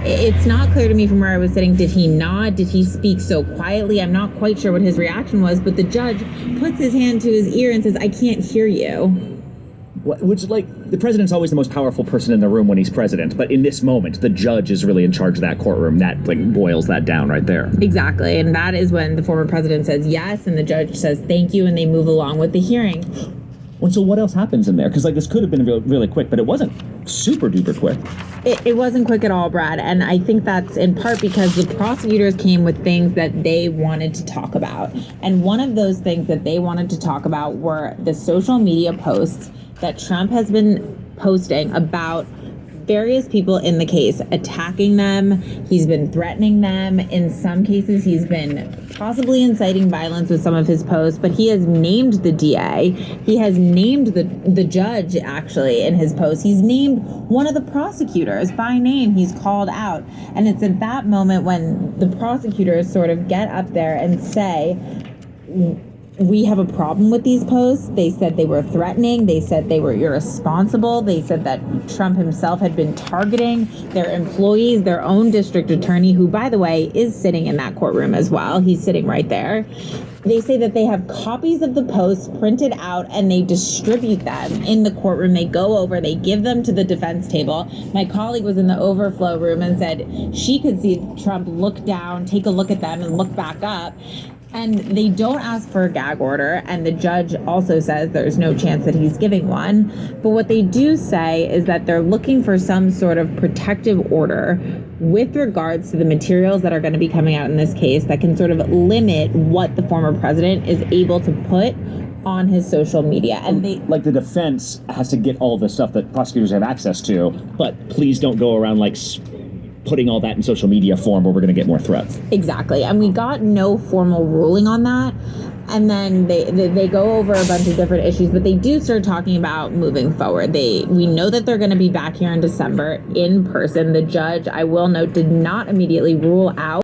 It's not clear to me from where I was sitting. Did he nod? Did he speak so quietly? I'm not quite sure what his reaction was, but the judge puts his hand to his ear and says, I can't hear you. Which, like, the president's always the most powerful person in the room when he's president, but in this moment, the judge is really in charge of that courtroom. That, like, boils that down right there. Exactly, and that is when the former president says yes, and the judge says thank you, and they move along with the hearing. Well, so what else happens in there? Because, like, this could have been really quick, but it wasn't super duper quick. It wasn't quick at all, Brad, and I think that's in part because the prosecutors came with things that they wanted to talk about. And one of those things that they wanted to talk about were the social media posts that Trump has been posting about various people in the case, attacking them. He's been threatening them. In some cases, he's been possibly inciting violence with some of his posts, but he has named the DA. He has named the judge, actually, in his posts. He's named one of the prosecutors by name. He's called out. And it's at that moment when the prosecutors sort of get up there and say, we have a problem with these posts. They said they were threatening. They said they were irresponsible. They said that Trump himself had been targeting their employees, their own district attorney, who, by the way, is sitting in that courtroom as well. He's sitting right there. They say that they have copies of the posts printed out and they distribute them in the courtroom. They go over, they give them to the defense table. My colleague was in the overflow room and said she could see Trump look down, take a look at them, and look back up. And they don't ask for a gag order, and the judge also says there's no chance that he's giving one. But what they do say is that they're looking for some sort of protective order with regards to the materials that are going to be coming out in this case that can sort of limit what the former president is able to put on his social media. And they, like, the defense has to get all the stuff that prosecutors have access to, but please don't go around, like, putting all that in social media form where we're going to get more threats. Exactly. And we got no formal ruling on that. And then they go over a bunch of different issues, but they do start talking about moving forward. We know that they're going to be back here in December in person. The judge, I will note, did not immediately rule out